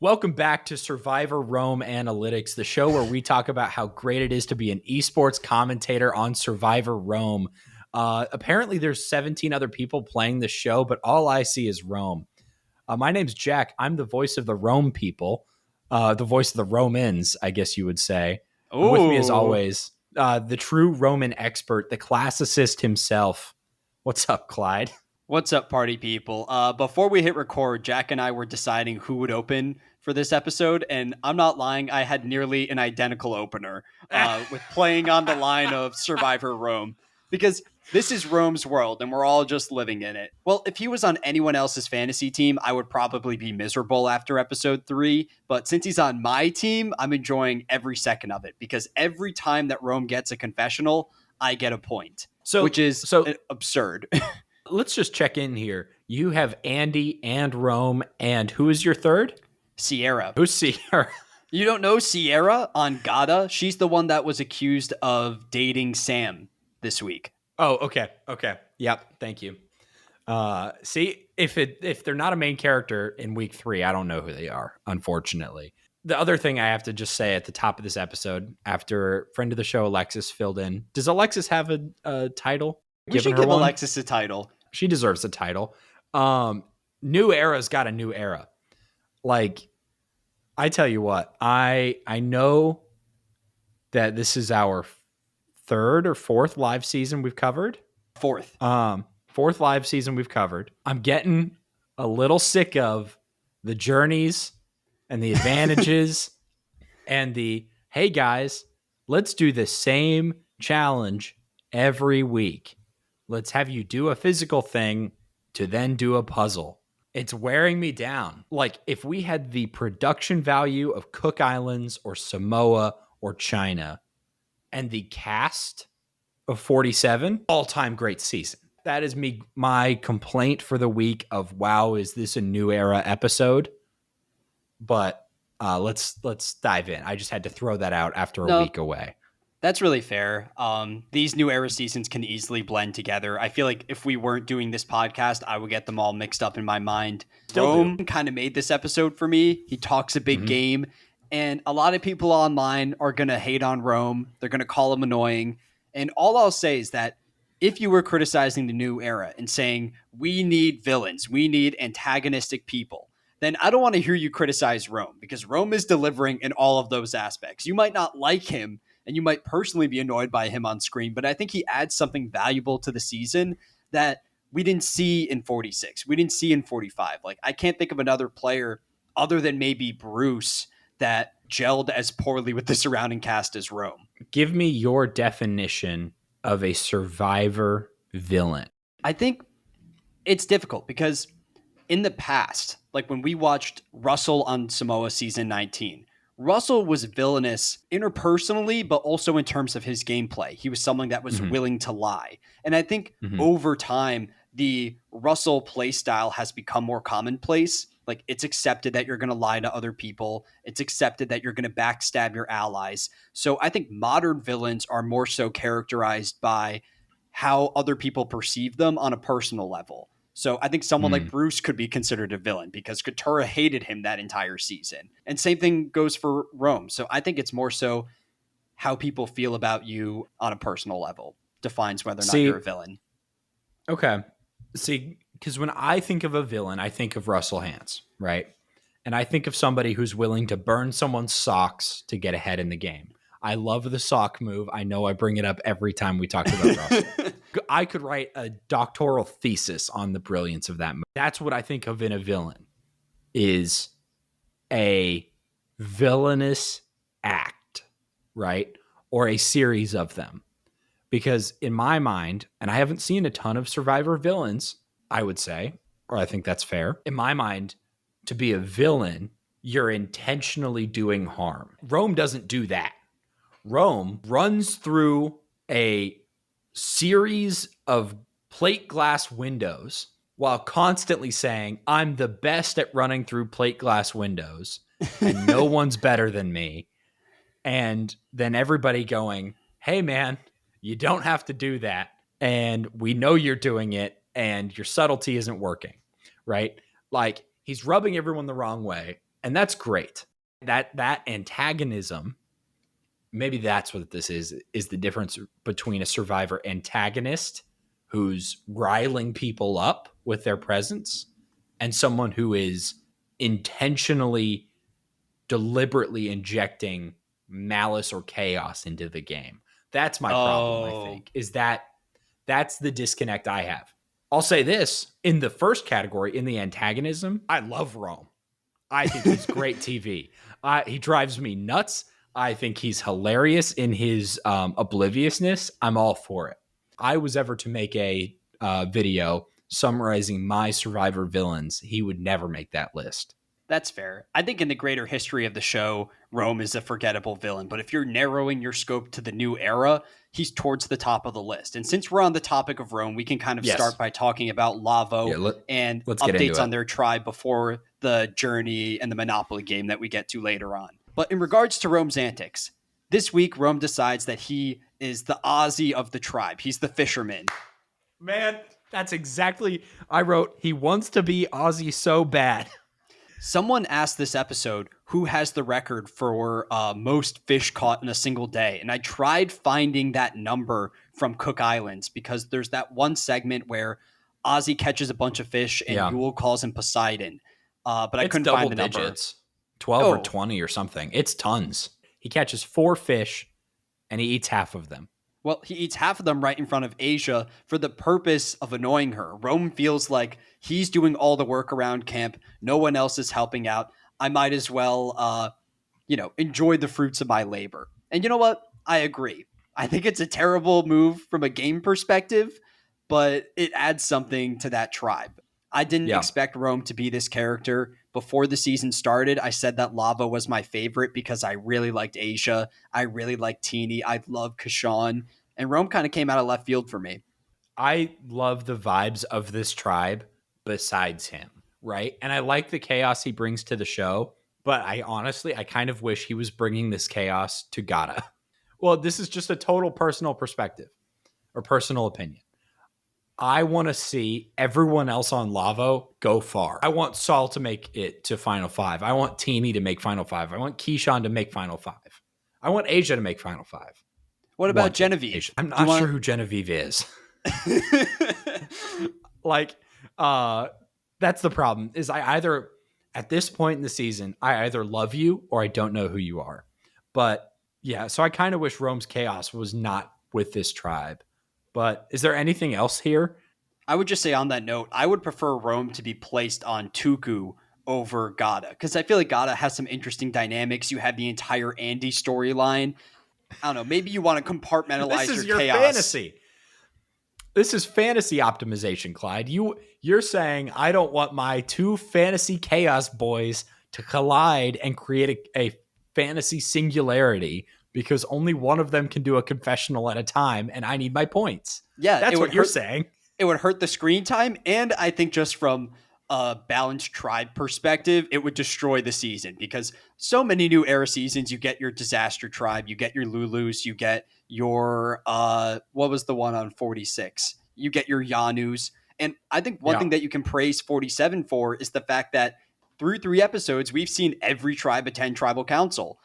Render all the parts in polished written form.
Welcome back to Survivor Rome Analytics, the show where we talk about how great it is to be an esports commentator on Survivor Rome. Apparently, there's 17 other people playing the show, but all I see is Rome. My name's Jack. I'm the voice of the Rome people, the voice of the Romans, I guess you would say. And with me, as always, the true Roman expert, the classicist himself. What's up, Clyde? What's up, party people? Before we hit record, Jack and I were deciding who would open for this episode, and I'm not lying, I had nearly an identical opener with playing on the line of Survivor Rome, because this is Rome's world, and we're all just living in it. Well, if he was on anyone else's fantasy team, I would probably be miserable after episode 3, but since he's on my team, I'm enjoying every second of it, because every time that Rome gets a confessional, I get a point, which is absurd. Let's just check in here. You have Andy and Rome, and who is your third? Sierra. Who's Sierra? You don't know Sierra on Gada? She's the one that was accused of dating Sam this week. Oh, okay. Yep, thank you. See, if they're not a main character in week 3, I don't know who they are, unfortunately. The other thing I have to just say at the top of this episode, after friend of the show Alexis filled in, does Alexis have a title? We should give Alexis a title. She deserves a title. New Era's got a new era. Like, I tell you what, I know that this is our 3rd or 4th live season we've covered. 4th. 4th live season we've covered. I'm getting a little sick of the journeys and the advantages and the, hey guys, let's do the same challenge every week. Let's have you do a physical thing to then do a puzzle. It's wearing me down. Like, if we had the production value of Cook Islands or Samoa or China and the cast of 47, all-time great season. That is my complaint for the week of, wow, is this a new era episode? But let's dive in. I just had to throw that out after a week away. That's really fair. These new era seasons can easily blend together. I feel like if we weren't doing this podcast, I would get them all mixed up in my mind. Rome kind of made this episode for me. He talks a big game, and a lot of people online are going to hate on Rome. They're going to call him annoying. And all I'll say is that if you were criticizing the new era and saying, we need villains, we need antagonistic people, then I don't want to hear you criticize Rome, because Rome is delivering in all of those aspects. You might not like him, and you might personally be annoyed by him on screen, but I think he adds something valuable to the season that we didn't see in 46. We didn't see in 45. Like, I can't think of another player other than maybe Bruce that gelled as poorly with the surrounding cast as Rome. Give me your definition of a Survivor villain. I think it's difficult because in the past, like when we watched Russell on Samoa season 19, Russell was villainous interpersonally, but also in terms of his gameplay. He was someone that was willing to lie. And I think over time, the Russell play style has become more commonplace. Like, it's accepted that you're going to lie to other people. It's accepted that you're going to backstab your allies. So I think modern villains are more so characterized by how other people perceive them on a personal level. So I think someone like Bruce could be considered a villain because Katura hated him that entire season. And same thing goes for Rome. So I think it's more so how people feel about you on a personal level defines whether or not you're a villain. Okay. See, because when I think of a villain, I think of Russell Hantz, right? And I think of somebody who's willing to burn someone's socks to get ahead in the game. I love the sock move. I know I bring it up every time we talk about Russell. I could write a doctoral thesis on the brilliance of that move. That's what I think of in a villain, is a villainous act, right? Or a series of them. Because in my mind, and I haven't seen a ton of Survivor villains, I would say, or I think that's fair. In my mind, to be a villain, you're intentionally doing harm. Rome doesn't do that. Rome runs through a series of plate glass windows while constantly saying, I'm the best at running through plate glass windows and no one's better than me. And then everybody going, hey man, you don't have to do that. And we know you're doing it and your subtlety isn't working, right? Like, he's rubbing everyone the wrong way. And that's great. That antagonism, maybe that's what this is the difference between a Survivor antagonist who's riling people up with their presence and someone who is intentionally, deliberately injecting malice or chaos into the game. That's my problem, I Oh, think, is that's the disconnect I have. I'll say this in the first category, in the antagonism, I love Rome. I think he's great TV. He drives me nuts. I think he's hilarious in his obliviousness. I'm all for it. I was ever to make a video summarizing my Survivor villains, he would never make that list. that's fair. I think in the greater history of the show, Rome is a forgettable villain. But if you're narrowing your scope to the new era, he's towards the top of the list. And since we're on the topic of Rome, we can kind of Yes. start by talking about Yeah, Lavo and let's get updates into on it. their tribe before the journey and the Monopoly game that we get to later on. But in regards to Rome's antics, this week Rome decides that he is the Aussie of the tribe. He's the fisherman. Man, that's exactly. I wrote, he wants to be Aussie so bad. Someone asked this episode who has the record for most fish caught in a single day. And I tried finding that number from Cook Islands because there's that one segment where Ozzy catches a bunch of fish and Yeah. Yule calls him Poseidon. But I It's couldn't double find the number. digits, 12 or Oh, 20 or something. It's tons. He catches 4 fish and he eats half of them. well, he eats half of them right in front of Asia for the purpose of annoying her. Rome feels like he's doing all the work around camp. No one else is helping out. I might as well enjoy the fruits of my labor. And you know what? I agree. I think it's a terrible move from a game perspective, but it adds something to that tribe. I didn't Yeah. expect Rome to be this character. Before the season started, I said that Lava was my favorite because I really liked Asia. I really liked Teeny. I love Kashawn. And Rome kind of came out of left field for me. I love the vibes of this tribe besides him, right? And I like the chaos he brings to the show, but I kind of wish he was bringing this chaos to Gata. Well, this is just a total personal perspective or personal opinion. I want to see everyone else on Lavo go far. I want Saul to make it to Final Five. I want Teeny to make Final Five. I want Keyshawn to make Final Five. I want Asia to make Final Five. What about Genevieve? I'm not sure who Genevieve is. Like, that's the problem. Is I either at this point in the season, I either love you or I don't know who you are. But yeah, so I kind of wish Rome's chaos was not with this tribe. But is there anything else here? I would just say on that note, I would prefer Rome to be placed on Tuku over Gata because I feel like Gata has some interesting dynamics. You have the entire Andy storyline. I don't know. Maybe you want to compartmentalize This is your your chaos. fantasy. This is fantasy optimization, Clyde. You're saying I don't want my 2 fantasy chaos boys to collide and create a fantasy singularity because only one of them can do a confessional at a time and I need my points. Yeah, That's what you're saying. It would hurt the screen time, and I think just from a balanced tribe perspective, it would destroy the season because so many new era seasons, you get your disaster tribe, you get your Lulus, you get your what was the one on 46? You get your Yanus. And I think one thing that you can praise 47 for is the fact that through 3 episodes, we've seen every tribe attend tribal council.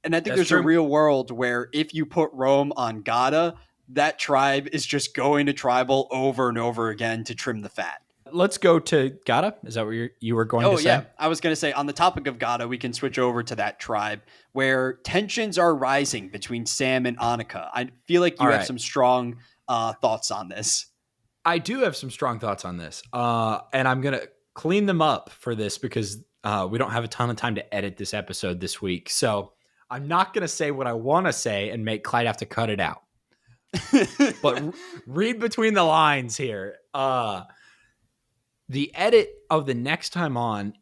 And I think there's a real world where if you put Rome on Gata, that tribe is just going to tribal over and over again to trim the fat. Let's go to Gata. Is that what you were going to say? Oh, yeah. I was going to say, on the topic of Gata, we can switch over to that tribe where tensions are rising between Sam and Annika. I feel like you have some strong thoughts on this. I do have some strong thoughts on this. And I'm going to clean them up for this because we don't have a ton of time to edit this episode this week. So I'm not going to say what I want to say and make Clyde have to cut it out. But read between the lines here. The edit of the next time on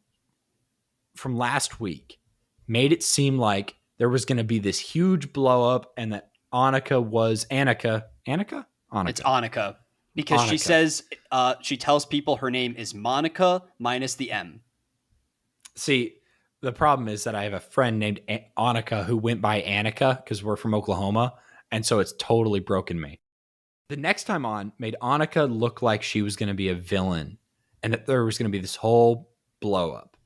from last week made it seem like there was going to be this huge blow up and that Annika was Annika. Annika? Annika. It's Annika because she says she tells people her name is Monica minus the M. See, the problem is that I have a friend named Annika who went by Annika because we're from Oklahoma. And so it's totally broken me. The next time on made Annika look like she was going to be a villain and that there was going to be this whole blow up.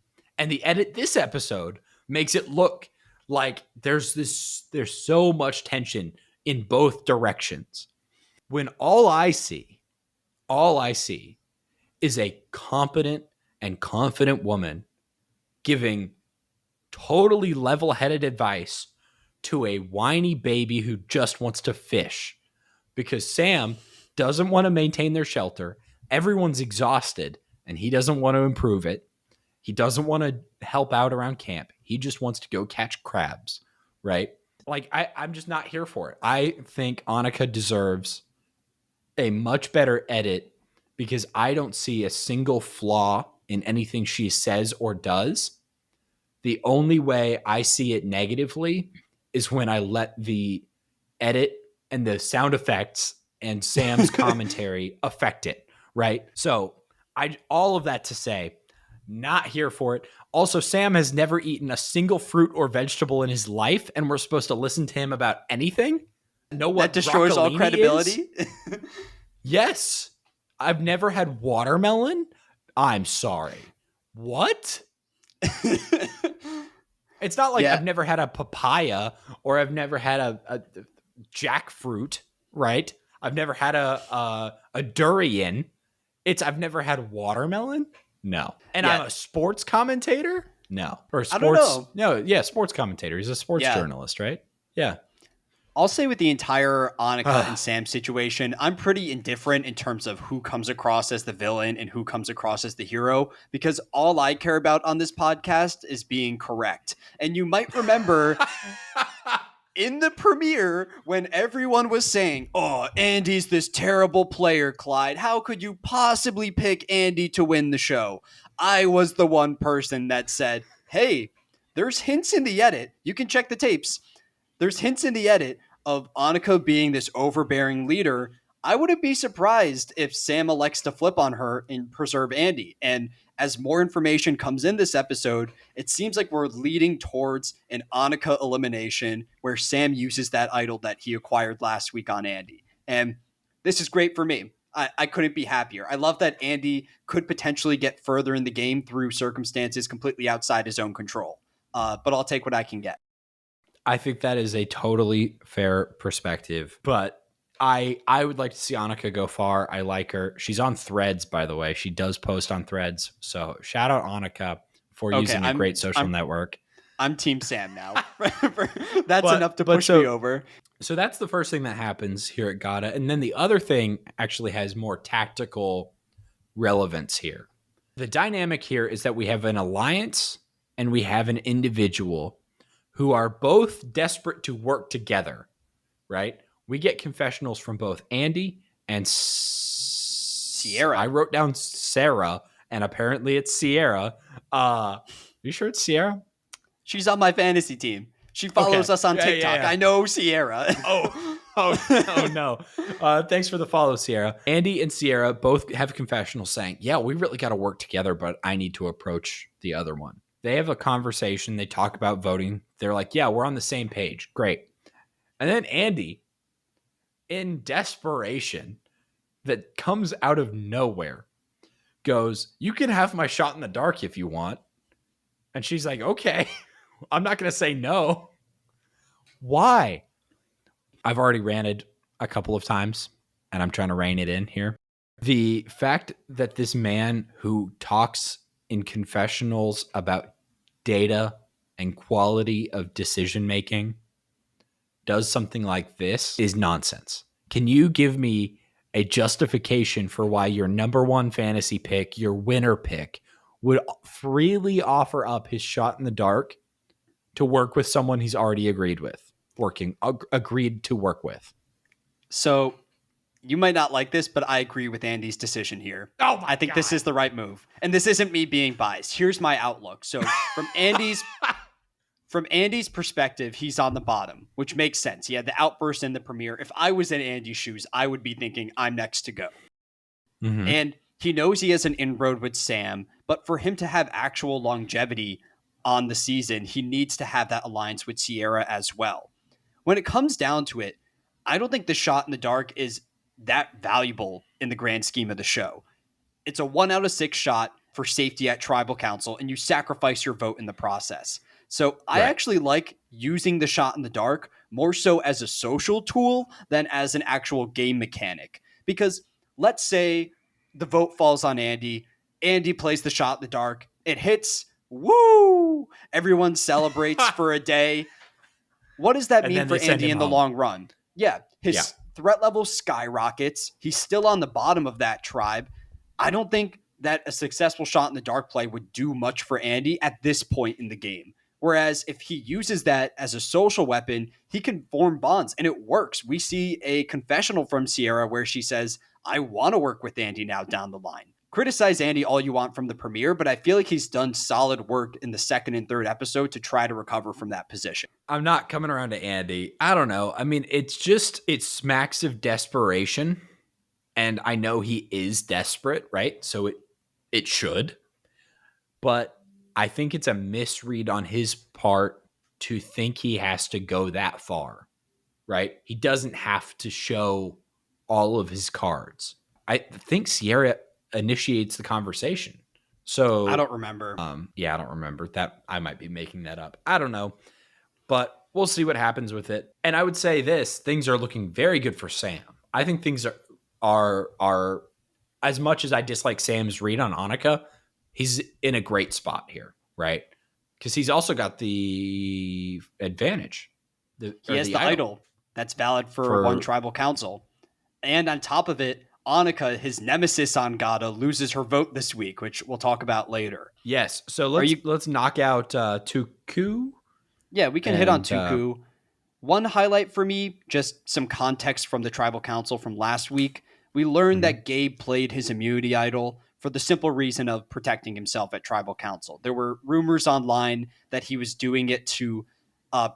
And the edit this episode makes it look like there's so much tension in both directions. When all I see is a competent and confident woman giving totally level-headed advice to a whiny baby who just wants to fish because Sam doesn't want to maintain their shelter. Everyone's exhausted and he doesn't want to improve it. He doesn't want to help out around camp. He just wants to go catch crabs, right? Like, I'm just not here for it. I think Annika deserves a much better edit because I don't see a single flaw in anything she says or does. The only way I see it negatively is when I let the edit and the sound effects and Sam's commentary affect it, right? So, all of that to say, not here for it. Also, Sam has never eaten a single fruit or vegetable in his life, and we're supposed to listen to him about anything? Know what that destroys all broccolini credibility. Yes. I've never had watermelon. I'm sorry. What? It's not like I've never had a papaya or I've never had a jackfruit, right? I've never had a durian. I've never had watermelon. No. And I'm a sports commentator? No. Or sports. I don't know. No, yeah, sports commentator. He's a sports journalist, right? Yeah. I'll say with the entire Annika and Sam situation, I'm pretty indifferent in terms of who comes across as the villain and who comes across as the hero, because all I care about on this podcast is being correct. And you might remember in the premiere when everyone was saying, "Oh, Andy's this terrible player, Clyde. How could you possibly pick Andy to win the show?" I was the one person that said, "Hey, there's hints in the edit. You can check the tapes. There's hints in the edit of Annika being this overbearing leader. I wouldn't be surprised if Sam elects to flip on her and preserve Andy." And as more information comes in this episode, it seems like we're leading towards an Annika elimination where Sam uses that idol that he acquired last week on Andy. And this is great for me. I couldn't be happier. I love that Andy could potentially get further in the game through circumstances completely outside his own control. But I'll take what I can get. I think that is a totally fair perspective, but I would like to see Annika go far. I like her. She's on Threads, by the way. She does post on Threads. So shout out Annika for using a great social network. I'm Team Sam now. That's enough to push me over. So that's the first thing that happens here at Gata. And then the other thing actually has more tactical relevance here. The dynamic here is that we have an alliance and we have an individual who are both desperate to work together, right? We get confessionals from both Andy and Sierra. I wrote down Sarah, and apparently it's Sierra. You sure it's Sierra? She's on my fantasy team. She follows us on TikTok. Yeah. I know Sierra. Oh no. Thanks for the follow, Sierra. Andy and Sierra both have confessionals saying, yeah, we really got to work together, but I need to approach the other one. They have a conversation. They talk about voting. They're like, yeah, we're on the same page. Great. And then Andy, in desperation that comes out of nowhere, goes, you can have my shot in the dark if you want. And she's like, okay, I'm not going to say no. Why? I've already ranted a couple of times, and I'm trying to rein it in here. The fact that this man who talks in confessionals about data and quality of decision making does something like this is nonsense. Can you give me a justification for why your number one fantasy pick, your winner pick, would freely offer up his shot in the dark to work with someone he's already agreed to work with? So you might not like this, but I agree with Andy's decision here. I think this is the right move. And this isn't me being biased. Here's my outlook. So from Andy's perspective, he's on the bottom, which makes sense. He had the outburst in the premiere. If I was in Andy's shoes, I would be thinking, I'm next to go. Mm-hmm. And he knows he has an inroad with Sam, but for him to have actual longevity on the season, he needs to have that alliance with Sierra as well. When it comes down to it, I don't think the shot in the dark is that valuable in the grand scheme of the show. It's a 1 out of 6 shot. for safety at tribal council, and you sacrifice your vote in the process. So I Right. actually like using the shot in the dark more so as a social tool than as an actual game mechanic. Because let's say the vote falls on Andy. Andy plays the shot in the dark. It hits. Woo! Everyone celebrates for a day. What does that And mean then for they send Andy him in the home. long run? Yeah, Yeah. his threat level skyrockets. He's still on the bottom of that tribe. I don't think that a successful shot in the dark play would do much for Andy at this point in the game. Whereas if he uses that as a social weapon, he can form bonds and it works. We see a confessional from Sierra where she says, I want to work with Andy now down the line. Criticize Andy all you want from the premiere, but I feel like he's done solid work in the second and third episode to try to recover from that position. I'm not coming around to Andy. I don't know. I mean, it smacks of desperation. And I know he is desperate, right? So it should. But I think it's a misread on his part to think he has to go that far, right? He doesn't have to show all of his cards. I think Sierra initiates the conversation. I So, don't remember. yeah, I don't remember that. I might be making that up. I don't know, but we'll see what happens with it. And I would say this: things are looking very good for Sam. I think things are as much as I dislike Sam's read on Annika, he's in a great spot here, right? Because he's also got the advantage, He has the the idol idol that's valid for one for tribal council. And on top of it, Annika, his nemesis on Gata, loses her vote this week, which we'll talk about later. yes. So Are you let's knock out Tuku Yeah, we can hit on and Tuku. One highlight for me, just some context from the tribal council from last week. We learned mhm. that Gabe played his immunity idol for the simple reason of protecting himself at tribal council. There were rumors online that he was doing it to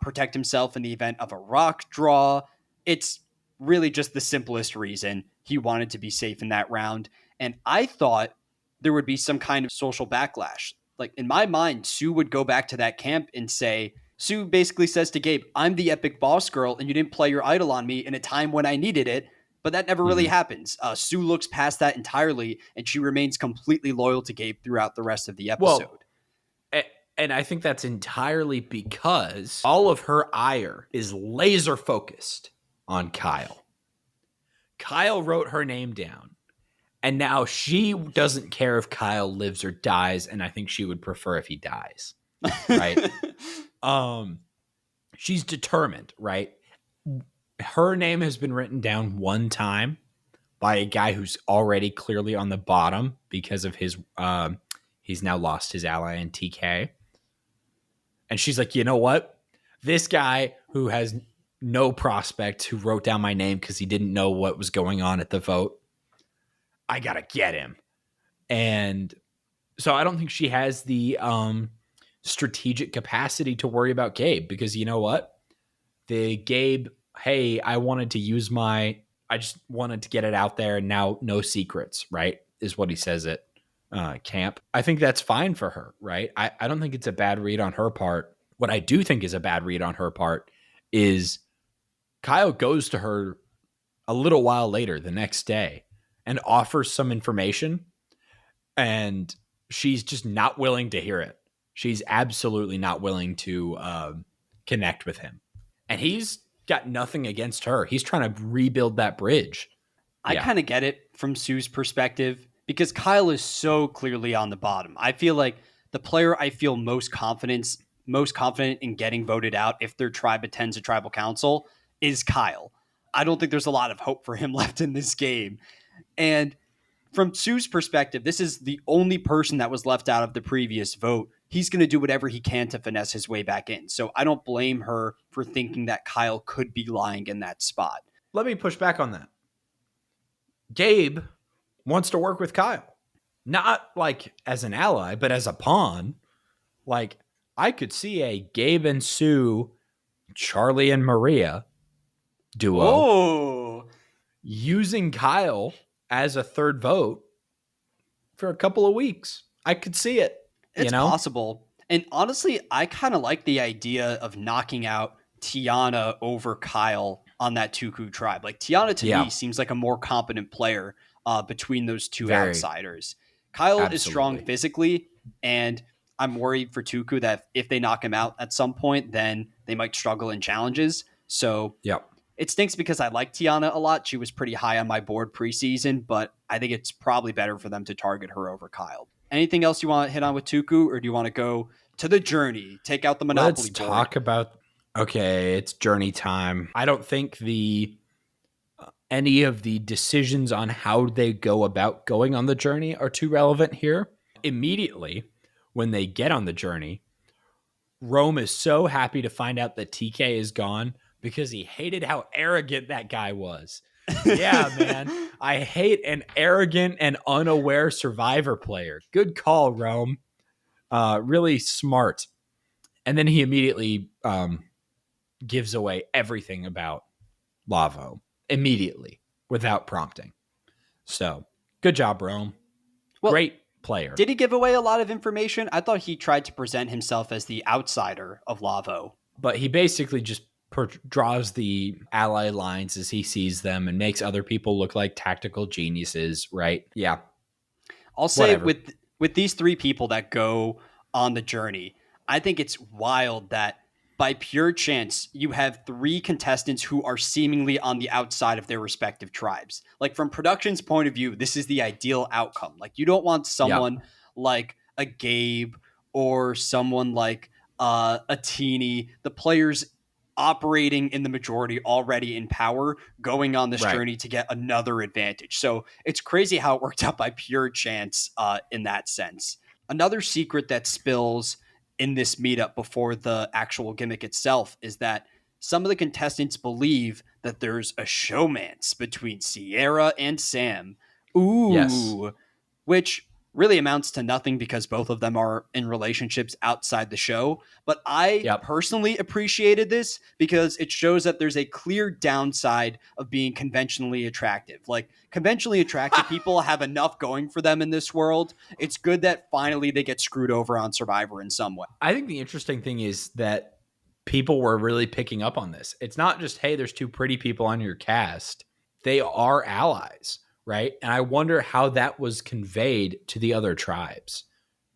protect himself in the event of a rock draw. It's really just the simplest reason. He wanted to be safe in that round. And I thought there would be some kind of social backlash. Like in my mind, Sue would go back to that camp and say, Sue basically says to Gabe, I'm the epic boss girl, and you didn't play your idol on me in a time when I needed it. But that never really Mhm. happens. Sue looks past that entirely, and she remains completely loyal to Gabe throughout the rest of the Well, episode. and I think that's entirely because all of her ire is laser focused on Kyle. Kyle wrote her name down. And now she doesn't care if Kyle lives or dies, and I think she would prefer if he dies. Right? um she's determined, right? Her name has been written down one time by a guy who's already clearly on the bottom because of his he's now lost his ally in TK. And she's like, you know what? This guy who has no prospect, who wrote down my name because he didn't know what was going on at the vote, I gotta get him. And so I don't think she has the strategic capacity to worry about Gabe because you know what? The Gabe, hey, I just wanted to get it out there and now no secrets, right? Is what he says at camp. I think that's fine for her, right? I don't think it's a bad read on her part. What I do think is a bad read on her part is Kyle goes to her a little while later the next day and offers some information, and she's just not willing to hear it. She's absolutely not willing to connect with him, and he's got nothing against her. He's trying to rebuild that bridge. I Yeah, kind of get it from Sue's perspective because Kyle is so clearly on the bottom. I feel like the player I feel most confident in getting voted out if their tribe attends a tribal council is Kyle. I don't think there's a lot of hope for him left in this game. And from Sue's perspective, this is the only person that was left out of the previous vote. He's going to do whatever he can to finesse his way back in. So I don't blame her for thinking that Kyle could be lying in that spot. let me push back on that. Gabe wants to work with Kyle, not like as an ally, but as a pawn. Like I could see a Gabe and Sue, Charlie and Maria duo Oh, using Kyle as a third vote for a couple of weeks. I could see it, you it's know? possible. And honestly, I kind of like the idea of knocking out Tiana over Kyle on that Tuku tribe. Like Tiana to me Yeah, seems like a more competent player between those two very. outsiders. Kyle is strong Absolutely. physically, and I'm worried for Tuku that if they knock him out at some point, then they might struggle in challenges. So Yep. it stinks because I like Tiana a lot. She was pretty high on my board preseason, but I think it's probably better for them to target her over Kyle. Anything else you want to hit on with Tuku, or do you want to go to the journey, take out the Let's Monopoly board? talk about. Okay, it's journey time. I don't think the any of the decisions on how they go about going on the journey are too relevant here. Immediately, when they get on the journey, Rome is so happy to find out that TK is gone because he hated how arrogant that guy was. Yeah, man. I hate an arrogant and unaware survivor player. Good call, Rome. Really smart. And then he immediately gives away everything about Lavo immediately without prompting. So good job, Rome. Well, Great player. did he give away a lot of information? I thought he tried to present himself as the outsider of Lavo. But he basically just draws the ally lines as he sees them and makes other people look like tactical geniuses, right? Yeah. I'll say Whatever. with these three people that go on the journey, I think it's wild that by pure chance you have three contestants who are seemingly on the outside of their respective tribes. Like from production's point of view, this is the ideal outcome. Like you don't want Yeah. someone like a Gabe or someone like a Teeny, the players operating in the majority already in power going on this Right. journey to get another advantage. So it's crazy how it worked out by pure chance in that sense. Another secret that spills in this meetup before the actual gimmick itself is that some of the contestants believe that there's a showmance between Sierra and Sam. Yes. Ooh, which really amounts to nothing because both of them are in relationships outside the show. But I Yep. personally appreciated this because it shows that there's a clear downside of being conventionally attractive. Like, conventionally attractive people have enough going for them in this world. It's good that finally they get screwed over on Survivor in some way. I think the interesting thing is that people were really picking up on this. It's not just, hey, there's two pretty people on your cast. They are allies, right? And I wonder how that was conveyed to the other tribes,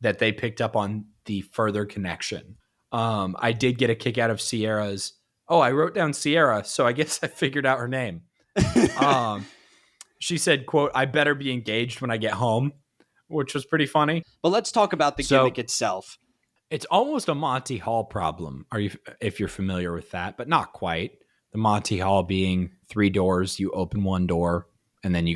that they picked up on the further connection. I did get a kick out of Sierra's. Oh, I wrote down Sierra, so I guess I figured out her name. She said, quote, I better be engaged when I get home, which was pretty funny. But let's talk about the So gimmick itself. it's almost a Monty Hall problem. Are you, if you're familiar with that, but not quite. The Monty Hall being three doors, you open one door and then you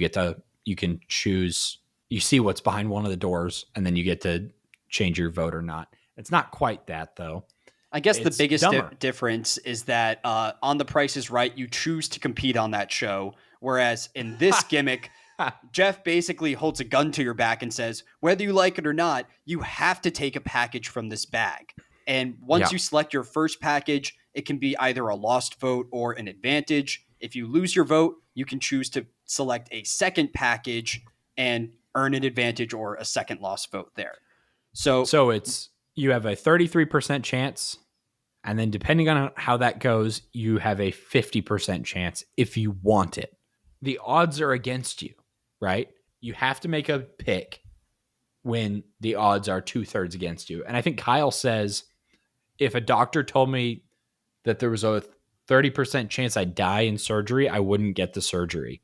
can choose, you see what's behind one of the doors and then you get to change your vote or not. It's not quite that though. I guess the It's biggest dumber. difference is that on The Price is Right, you choose to compete on that show. Whereas in this gimmick, Jeff basically holds a gun to your back and says, whether you like it or not, you have to take a package from this bag. And once Yeah. you select your first package, it can be either a lost vote or an advantage. If you lose your vote, you can choose to select a second package and earn an advantage or a second lost vote there. So So it's, you have a 33% chance. And then depending on how that goes, you have a 50% chance if you want it. The odds are against you, right? You have to make a pick when the odds are 2/3 against you. And I think Kyle says, if a doctor told me that there was a 30% chance I'd die in surgery, I wouldn't get the surgery.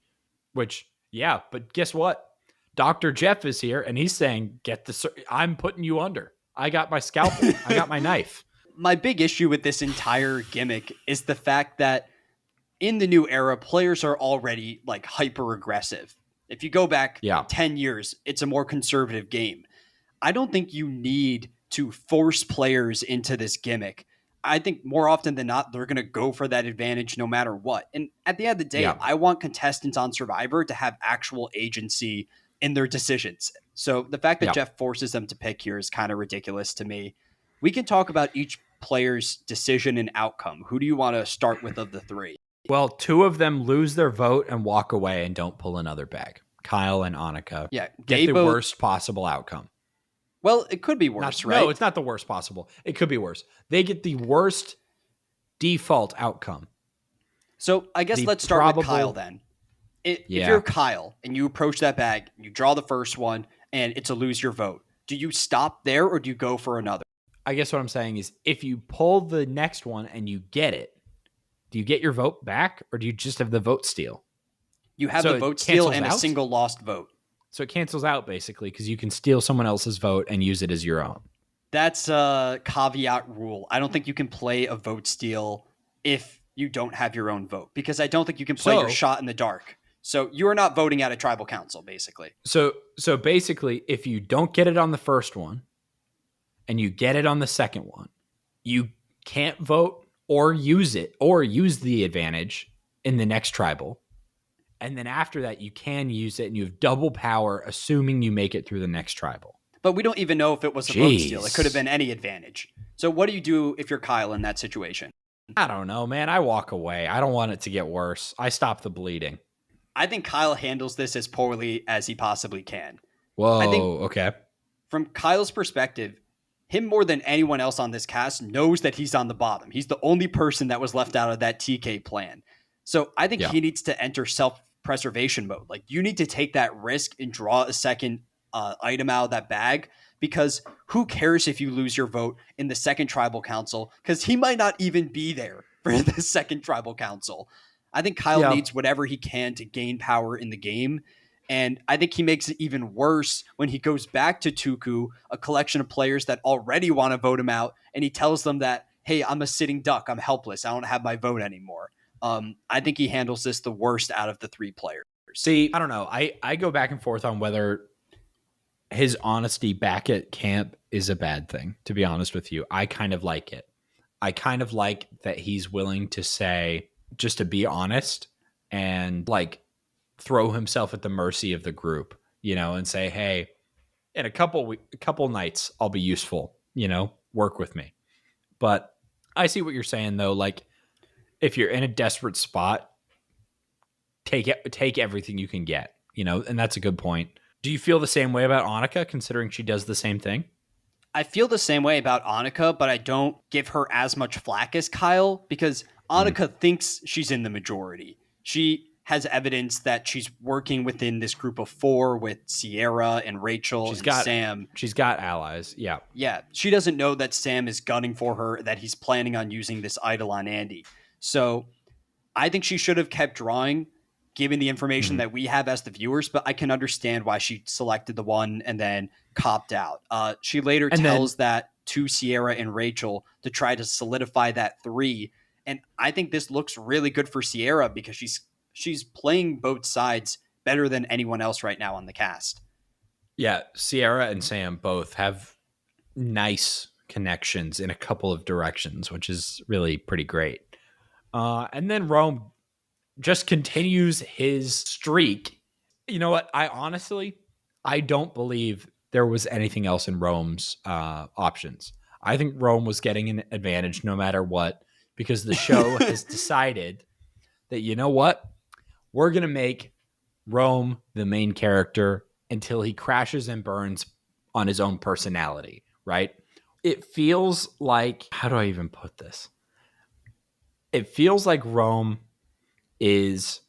Which, yeah, but guess what? Dr. Jeff is here and he's saying, I'm putting you under. I got my scalpel. I got my knife. my big issue with this entire gimmick is the fact that in the new era, players are already like hyper aggressive. If you go back Yeah. 10 years, it's a more conservative game. I don't think you need to force players into this gimmick. I think more often than not, they're going to go for that advantage no matter what. And at the end of the day, Yeah. I want contestants on Survivor to have actual agency in their decisions. So the fact that Yeah. Jeff forces them to pick here is kind of ridiculous to me. We can talk about each player's decision and outcome. Who do you want to start with of the three? Well, two of them lose their vote and walk away and don't pull another bag. Kyle and Annika Yeah, get the Gabo- worst possible outcome. Well, it could be worse, right? No, it's not the worst possible. It could be worse. They get the worst default outcome. So I guess The let's start probable- with Kyle then. If Yeah. you're Kyle and you approach that bag, you draw the first one, and it's a lose your vote. Do you stop there or do you go for another? I guess what I'm saying is if you pull the next one and you get it, do you get your vote back or do you just have the vote steal? You have So the it vote steal cancels and a out? single lost vote. So it cancels out basically because you can steal someone else's vote and use it as your own. That's a caveat rule. I don't think you can play a vote steal if you don't have your own vote because I don't think you can play your shot in the dark. So you are not voting at a tribal council, basically. So basically, if you don't get it on the first one and you get it on the second one, you can't vote or use it or use the advantage in the next tribal. And then after that, you can use it and you have double power, assuming you make it through the next tribal. But we don't even know if it was a vote steal. It could have been any advantage. So what do you do if you're Kyle in that situation? I don't know, man. I walk away. I don't want it to get worse. I stop the bleeding. I think Kyle handles this as poorly as he possibly can. Whoa, I think okay. From Kyle's perspective, him more than anyone else on this cast knows that he's on the bottom. He's the only person that was left out of that TK plan. So I think he needs to enter self-preservation mode. Like you need to take that risk and draw a second item out of that bag because who cares if you lose your vote in the second tribal council because he might not even be there for the second tribal council. I think Kyle needs whatever he can to gain power in the game. And I think he makes it even worse when he goes back to Tuku, a collection of players that already want to vote him out, and he tells them that, hey, I'm a sitting duck. I'm helpless. I don't have my vote anymore. I think he handles this the worst out of the three players. See, I don't know. I go back and forth on whether his honesty back at camp is a bad thing, to be honest with you. I kind of like it. I kind of like that he's willing to say, just to be honest and like throw himself at the mercy of the group, you know, and say, hey, in a couple nights, I'll be useful, you know, work with me. But I see what you're saying though. Like if you're in a desperate spot, take everything you can get, you know, and that's a good point. Do you feel the same way about Annika, considering she does the same thing? I feel the same way about Annika, but I don't give her as much flack as Kyle because Annika thinks she's in the majority. She has evidence that she's working within this group of four with Sierra and Rachel and Sam. She's got allies. Yeah. Yeah. She doesn't know that Sam is gunning for her, that he's planning on using this idol on Andy. So I think she should have kept drawing, given the information that we have as the viewers, but I can understand why she selected the one and then copped out. She later tells that to Sierra and Rachel to try to solidify that 3. And I think this looks really good for Sierra because she's playing both sides better than anyone else right now on the cast. Yeah, Sierra and Sam both have nice connections in a couple of directions, which is really pretty great. And then Rome just continues his streak. You know what? I don't believe there was anything else in Rome's options. I think Rome was getting an advantage no matter what because the show has decided that, you know what? We're going to make Rome the main character until he crashes and burns on his own personality, right? It feels like, how do I even put this? It feels like Rome is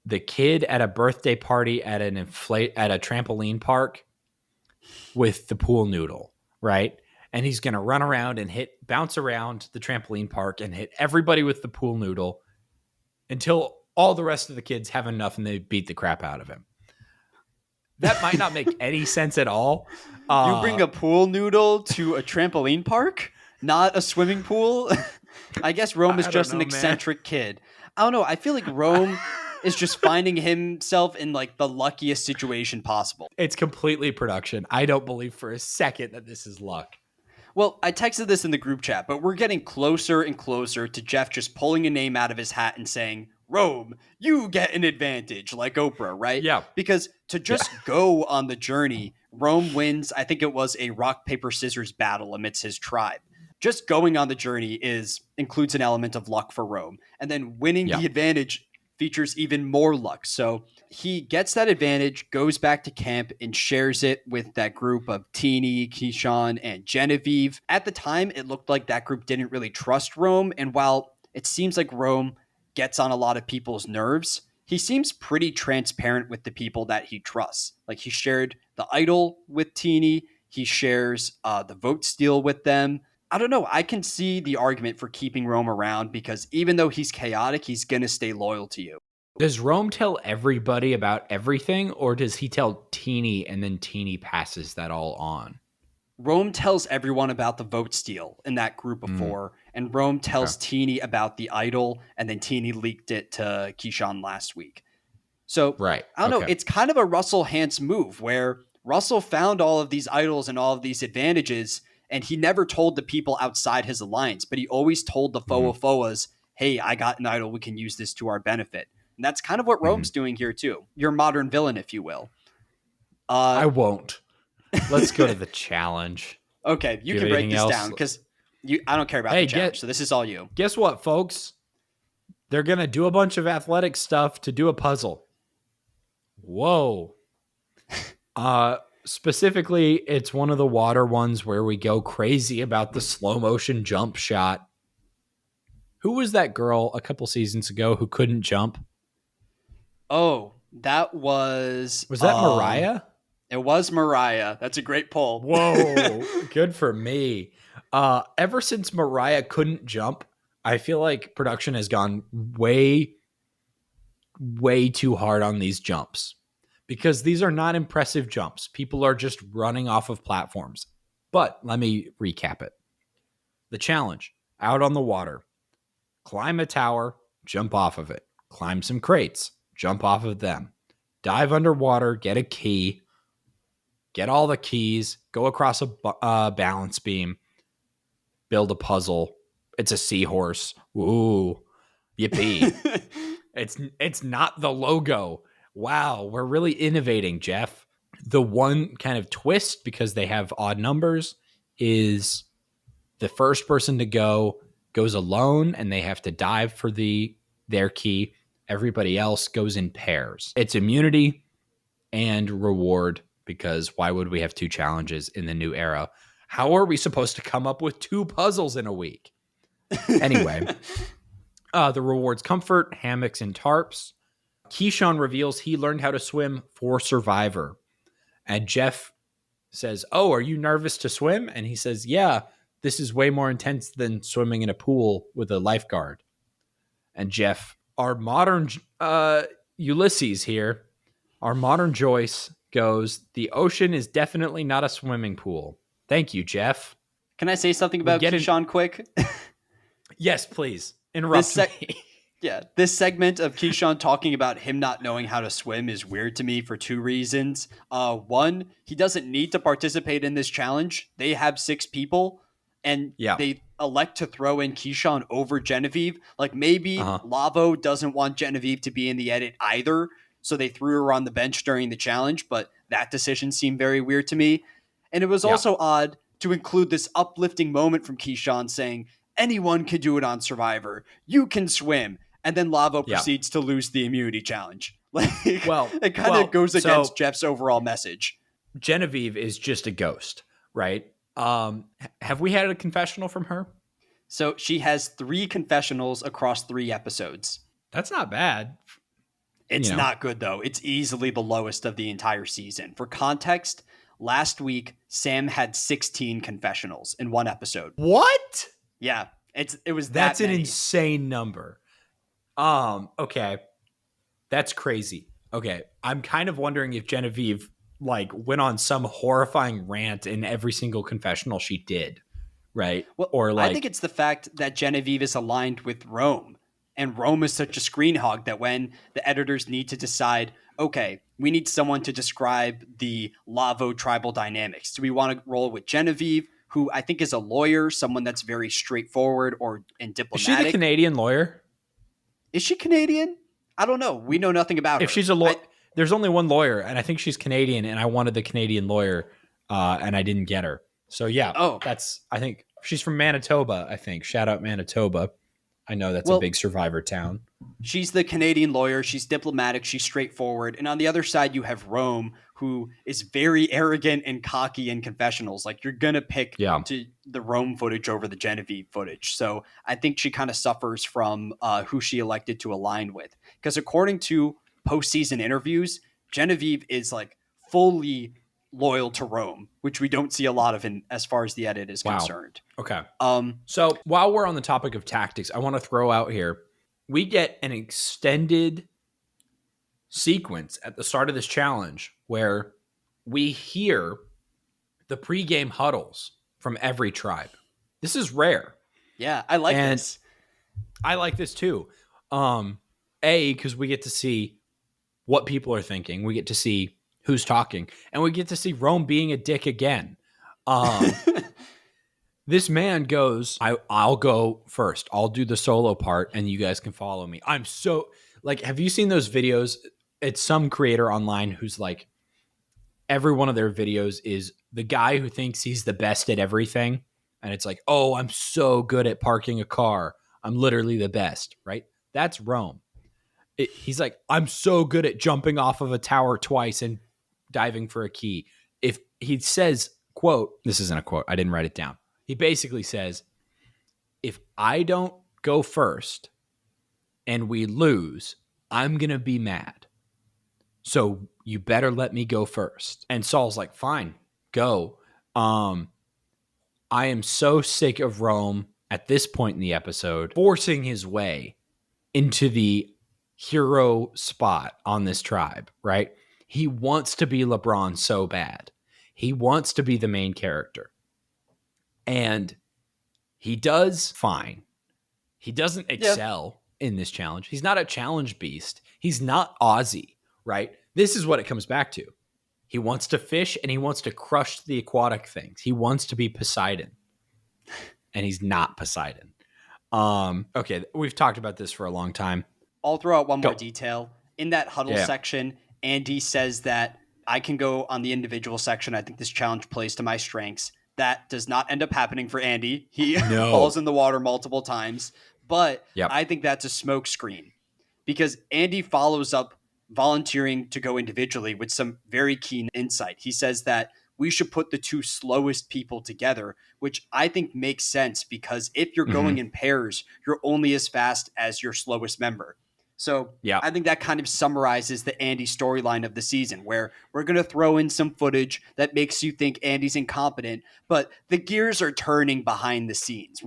the kid at a birthday party at at a trampoline park with the pool noodle, right? And he's going to run around and bounce around the trampoline park and hit everybody with the pool noodle until all the rest of the kids have enough and they beat the crap out of him. That might not make any sense at all. You bring a pool noodle to a trampoline park, not a swimming pool? I guess Rome is just an eccentric kid. I don't know. I feel like Rome is just finding himself in like the luckiest situation possible. It's completely production. I don't believe for a second that this is luck. Well, I texted this in the group chat, but we're getting closer and closer to Jeff just pulling a name out of his hat and saying, Rome, you get an advantage, like Oprah, right? Yeah. Because to just go on the journey, Rome wins, I think it was a rock, paper, scissors battle amidst his tribe. Just going on the journey includes an element of luck for Rome. And then winning the advantage features even more luck. So he gets that advantage, goes back to camp, and shares it with that group of Teeny, Keyshawn, and Genevieve. At the time, it looked like that group didn't really trust Rome. And while it seems like Rome gets on a lot of people's nerves, he seems pretty transparent with the people that he trusts. Like he shared the idol with Teeny, he shares the vote steal with them. I don't know. I can see the argument for keeping Rome around because even though he's chaotic, he's going to stay loyal to you. Does Rome tell everybody about everything, or does he tell Teeny and then Teeny passes that all on? Rome tells everyone about the vote steal in that group of four, and Rome tells Teeny about the idol, and then Teeny leaked it to Keyshawn last week. So, Right. I don't know. It's kind of a Russell Hantz move where Russell found all of these idols and all of these advantages, and he never told the people outside his alliance, but he always told the Foas, hey, I got an idol. We can use this to our benefit. And that's kind of what Rome's doing here, too. Your modern villain, if you will. I won't. Let's go to the challenge. Okay, you can break this down because I don't care about the challenge, so this is all you. Guess what, folks? They're going to do a bunch of athletic stuff to do a puzzle. Whoa. Specifically, it's one of the water ones where we go crazy about the slow motion jump shot. Who was that girl a couple seasons ago who couldn't jump? Oh, that was... Was that Mariah? It was Mariah. That's a great poll. Whoa, good for me. Ever since Mariah couldn't jump, I feel like production has gone way too hard on these jumps because these are not impressive jumps. People are just running off of platforms. But let me recap it. The challenge, out on the water, climb a tower, jump off of it, climb some crates, jump off of them, dive underwater, get a key, get all the keys, go across a balance beam, build a puzzle. It's a seahorse. Ooh, yippee. It's not the logo. Wow, we're really innovating, Jeff. The one kind of twist, because they have odd numbers, is the first person to go goes alone and they have to dive for their key. Everybody else goes in pairs. It's immunity and reward, because why would we have two challenges in the new era? How are we supposed to come up with two puzzles in a week? Anyway, the rewards: comfort, hammocks, and tarps. Keyshawn reveals he learned how to swim for Survivor. And Jeff says, "Oh, are you nervous to swim?" And he says, "Yeah, this is way more intense than swimming in a pool with a lifeguard." And Jeff, our modern Ulysses here, our modern Joyce, goes, "The ocean is definitely not a swimming pool." Thank you, Jeff. Can I say something about Keyshawn quick? Yes, please. Interrupt me. Yeah, this segment of Keyshawn talking about him not knowing how to swim is weird to me for two reasons. One, he doesn't need to participate in this challenge. They have 6 people, and they elect to throw in Keyshawn over Genevieve. Like maybe Lavo doesn't want Genevieve to be in the edit either, so they threw her on the bench during the challenge, but that decision seemed very weird to me. And it was also odd to include this uplifting moment from Keyshawn saying, anyone can do it on Survivor. You can swim. And then Lavo proceeds to lose the immunity challenge. Like, it kind of goes against Jeff's overall message. Genevieve is just a ghost, right? Have we had a confessional from her? So she has 3 confessionals across 3 episodes. That's not bad. It's not good, though. It's easily the lowest of the entire season. For context, last week, Sam had 16 confessionals in 1 episode. What? Yeah, it was that's that an many. Insane number. Okay. That's crazy. Okay. I'm kind of wondering if Genevieve went on some horrifying rant in every single confessional she did, right? Well, or I think it's the fact that Genevieve is aligned with Rome, and Rome is such a screen hog that when the editors need to decide, okay, we need someone to describe the Lavo tribal dynamics. Do we want to roll with Genevieve, who I think is a lawyer, someone that's very straightforward and diplomatic? Is she the Canadian lawyer? Is she Canadian? I don't know. We know nothing about her. If she's a lawyer, there's only one lawyer, and I think she's Canadian, and I wanted the Canadian lawyer, and I didn't get her. So yeah, I think she's from Manitoba, I think. Shout out Manitoba. I know that's a big Survivor town. She's the Canadian lawyer. She's diplomatic. She's straightforward. And on the other side, you have Rome, who is very arrogant and cocky in confessionals. Like, you're going to pick Yeah. to the Rome footage over the Genevieve footage. So I think she kind of suffers from who she elected to align with. Because according to postseason interviews, Genevieve is like fully loyal to Rome, which we don't see a lot of in as far as the edit is Wow. concerned. Okay. So while we're on the topic of tactics, I want to throw out here, we get an extended sequence at the start of this challenge where we hear the pregame huddles from every tribe. This is rare. Yeah, I like And this. I like this too. Because we get to see what people are thinking. We get to see who's talking. And we get to see Rome being a dick again. This man goes, I'll go first. I'll do the solo part and you guys can follow me. I'm so like, have you seen those videos? It's some creator online who's like, every one of their videos is the guy who thinks he's the best at everything. And it's like, oh, I'm so good at parking a car. I'm literally the best, right? That's Rome. He's like, I'm so good at jumping off of a tower twice and diving for a key. If he says, quote, this isn't a quote, I didn't write it down. He basically says, if I don't go first and we lose, I'm going to be mad. So you better let me go first. And Saul's like, fine, go. I am so sick of Rome at this point in the episode forcing his way into the hero spot on this tribe, right? He wants to be LeBron so bad. He wants to be the main character. And he does fine. He doesn't excel in this challenge. He's not a challenge beast. He's not Ozzy, right? This is what it comes back to. He wants to fish and he wants to crush the aquatic things. He wants to be Poseidon. And he's not Poseidon. Okay, we've talked about this for a long time. I'll throw out one more detail. In that huddle section, Andy says that I can go on the individual section. I think this challenge plays to my strengths. That does not end up happening for Andy. He falls in the water multiple times. But I think that's a smoke screen because Andy follows up volunteering to go individually with some very keen insight. He says that we should put the two slowest people together, which I think makes sense because if you're going in pairs, you're only as fast as your slowest member. So I think that kind of summarizes the Andy storyline of the season, where we're going to throw in some footage that makes you think Andy's incompetent, but the gears are turning behind the scenes.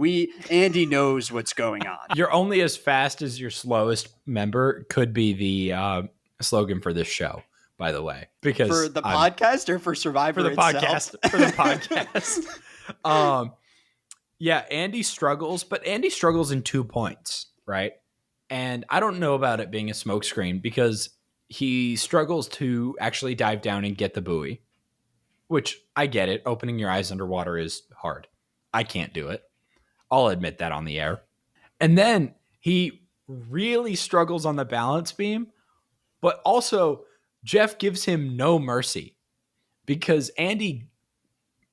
Andy knows what's going on. You're only as fast as your slowest member could be the slogan for this show, by the way. Because for the podcast or for Survivor itself? For the podcast. Andy struggles, but Andy struggles in 2 points, right? And I don't know about it being a smokescreen because he struggles to actually dive down and get the buoy, which I get it. Opening your eyes underwater is hard. I can't do it. I'll admit that on the air. And then he really struggles on the balance beam, but also Jeff gives him no mercy because Andy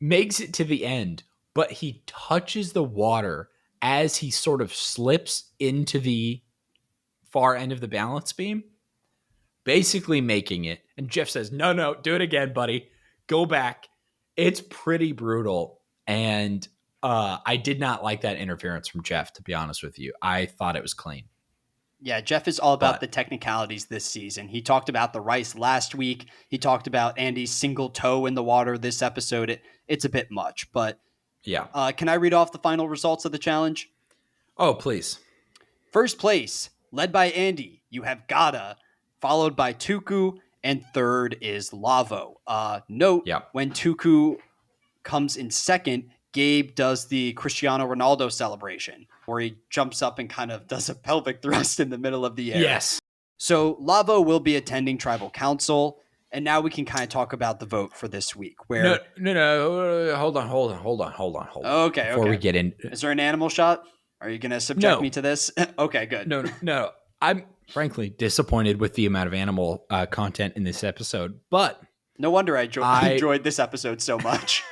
makes it to the end, but he touches the water as he sort of slips into the far end of the balance beam, basically making it. And Jeff says, no, do it again, buddy. Go back. It's pretty brutal. And I did not like that interference from Jeff, to be honest with you. I thought it was clean. Yeah, Jeff is all about the technicalities this season. He talked about the rice last week. He talked about Andy's single toe in the water this episode. It's a bit much, but can I read off the final results of the challenge? Oh, please. First place, led by Andy, you have Gada, followed by Tuku, and third is Lavo. Note, when Tuku comes in second, Gabe does the Cristiano Ronaldo celebration, where he jumps up and kind of does a pelvic thrust in the middle of the air. Yes. So Lavo will be attending Tribal Council, and now we can kind of talk about the vote for this week. Where No. Hold on. Okay. Before we get in. Is there an animal shot? Are you going to subject me to this? Okay, good. No. I'm frankly disappointed with the amount of animal content in this episode, but no wonder I enjoyed this episode so much.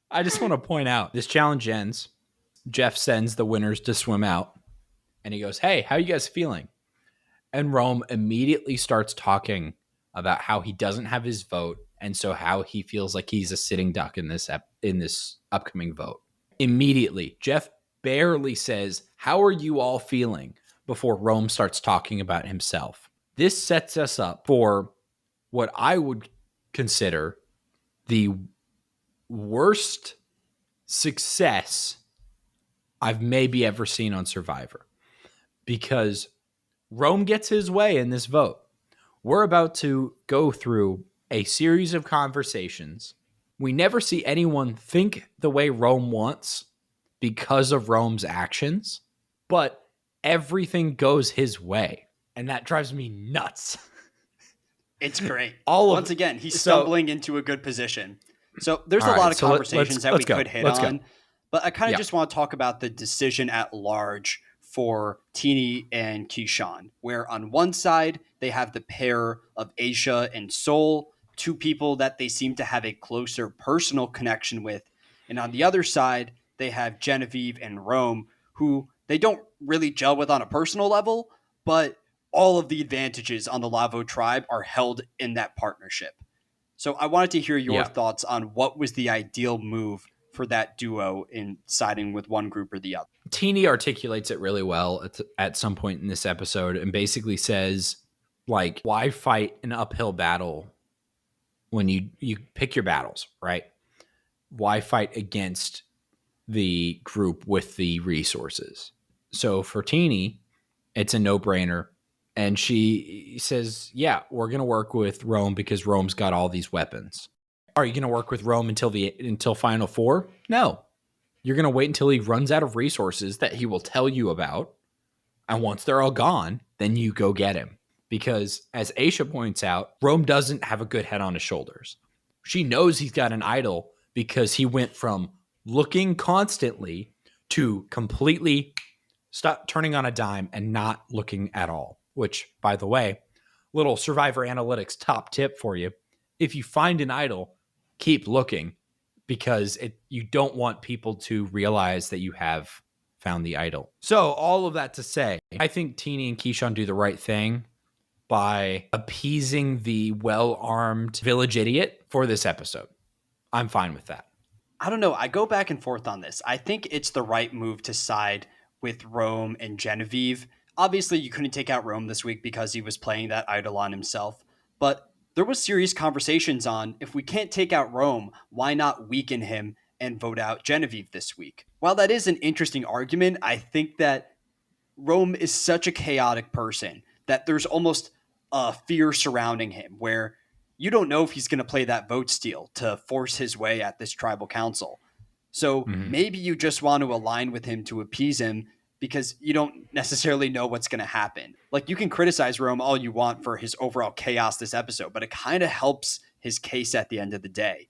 I just want to point out this challenge ends. Jeff sends the winners to swim out, and he goes, "Hey, how you guys feeling?" And Rome immediately starts talking about how he doesn't have his vote and so how he feels like he's a sitting duck in this upcoming vote. Immediately, Jeff barely says, "How are you all feeling?" before Rome starts talking about himself. This sets us up for what I would consider the worst success I've maybe ever seen on Survivor, because Rome gets his way in this vote. We're about to go through a series of conversations. We never see anyone think the way Rome wants because of Rome's actions, but everything goes his way. And that drives me nuts. It's great. All of Once again, he's so stumbling into a good position. So there's all a lot right, of so conversations that we go. could hit Let's on, go. but I kind of Yeah. just want to talk about the decision at large for Teeny and Keyshawn, where on one side they have the pair of Aisha and Soul, two people that they seem to have a closer personal connection with, and on the other side they have Genevieve and Rome, who they don't really gel with on a personal level, but all of the advantages on the Lavo tribe are held in that partnership. So I wanted to hear your Yeah. thoughts on what was the ideal move for that duo in siding with one group or the other. Teeny articulates it really well at some point in this episode and basically says, like, why fight an uphill battle when you pick your battles, right? Why fight against the group with the resources? So for Teeny, it's a no-brainer. And she says, yeah, we're going to work with Rome because Rome's got all these weapons. Are you going to work with Rome until Final Four? No. You're going to wait until he runs out of resources that he will tell you about. And once they're all gone, then you go get him. Because as Aisha points out, Rome doesn't have a good head on his shoulders. She knows he's got an idol because he went from looking constantly to completely stop turning on a dime and not looking at all. Which, by the way, little Survivor Analytics top tip for you. If you find an idol, keep looking, because you don't want people to realize that you have found the idol. So all of that to say, I think Teeny and Keyshawn do the right thing by appeasing the well-armed village idiot for this episode. I'm fine with that. I don't know. I go back and forth on this. I think it's the right move to side with Rome and Genevieve. Obviously, you couldn't take out Rome this week because he was playing that idol on himself. But there was serious conversations on, if we can't take out Rome, why not weaken him and vote out Genevieve this week? While that is an interesting argument, I think that Rome is such a chaotic person that there's almost a fear surrounding him where you don't know if he's going to play that vote steal to force his way at this tribal council. So maybe you just want to align with him to appease him because you don't necessarily know what's going to happen. Like, you can criticize Rome all you want for his overall chaos this episode, but it kind of helps his case at the end of the day.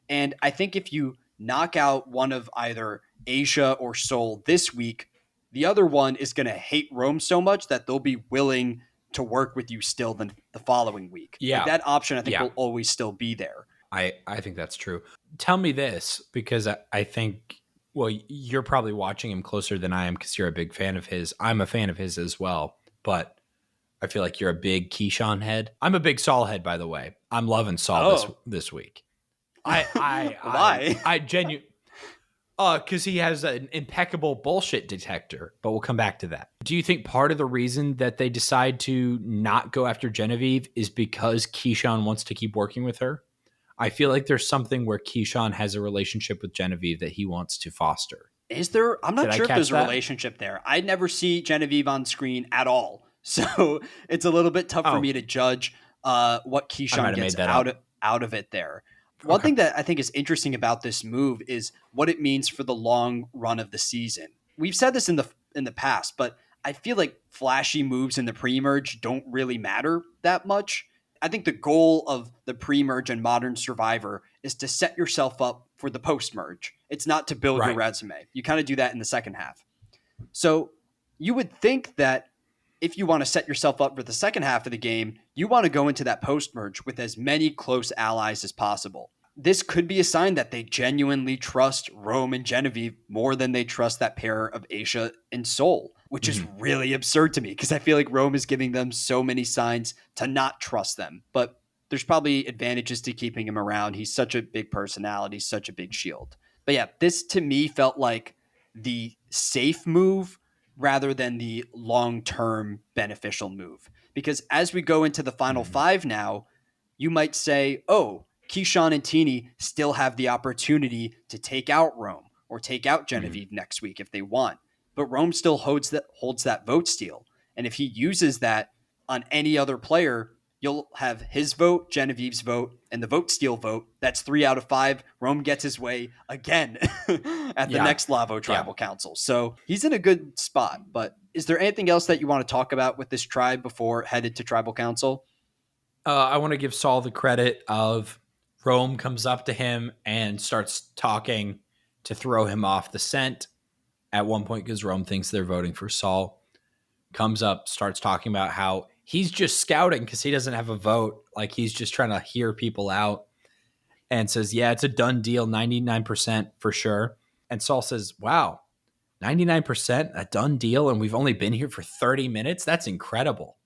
And I think if you knock out one of either Asia or Seoul this week, the other one is going to hate Rome so much that they'll be willing to work with you still the following week. Yeah. Like, that option, I think, will always still be there. I think that's true. Tell me this, because I think, well, you're probably watching him closer than I am because you're a big fan of his. I'm a fan of his as well, but I feel like you're a big Keyshawn head. I'm a big Saul head, by the way. I'm loving Saul this week. Why? I genuinely, because he has an impeccable bullshit detector, but we'll come back to that. Do you think part of the reason that they decide to not go after Genevieve is because Keyshawn wants to keep working with her? I feel like there's something where Keyshawn has a relationship with Genevieve that he wants to foster. Is there? I'm not sure if there's a that? relationship there. I never see Genevieve on screen at all. So it's a little bit tough for me to judge what Keyshawn gets out of it there. One thing that I think is interesting about this move is what it means for the long run of the season. We've said this in the past, but I feel like flashy moves in the pre-merge don't really matter that much. I think the goal of the pre-merge and modern Survivor is to set yourself up for the post-merge. It's not to build your resume. You kind of do that in the second half. So you would think that if you want to set yourself up for the second half of the game, you want to go into that post-merge with as many close allies as possible. This could be a sign that they genuinely trust Rome and Genevieve more than they trust that pair of Aisha and Soul, which is really absurd to me because I feel like Rome is giving them so many signs to not trust them. But there's probably advantages to keeping him around. He's such a big personality, such a big shield. But yeah, this to me felt like the safe move rather than the long-term beneficial move. Because as we go into the final five now, you might say, oh, Keyshawn and Teeny still have the opportunity to take out Rome or take out Genevieve next week if they want. But Rome still holds that vote steal. And if he uses that on any other player, you'll have his vote, Genevieve's vote, and the vote steal vote. That's 3 out of 5. Rome gets his way again at the next Lavo Tribal Council. So he's in a good spot. But is there anything else that you want to talk about with this tribe before headed to Tribal Council? I want to give Saul the credit of Rome comes up to him and starts talking to throw him off the scent at one point because Rome thinks they're voting for Saul. Comes up, starts talking about how he's just scouting because he doesn't have a vote. Like he's just trying to hear people out and says, yeah, it's a done deal, 99% for sure. And Saul says, wow, 99% a done deal. And we've only been here for 30 minutes. That's incredible.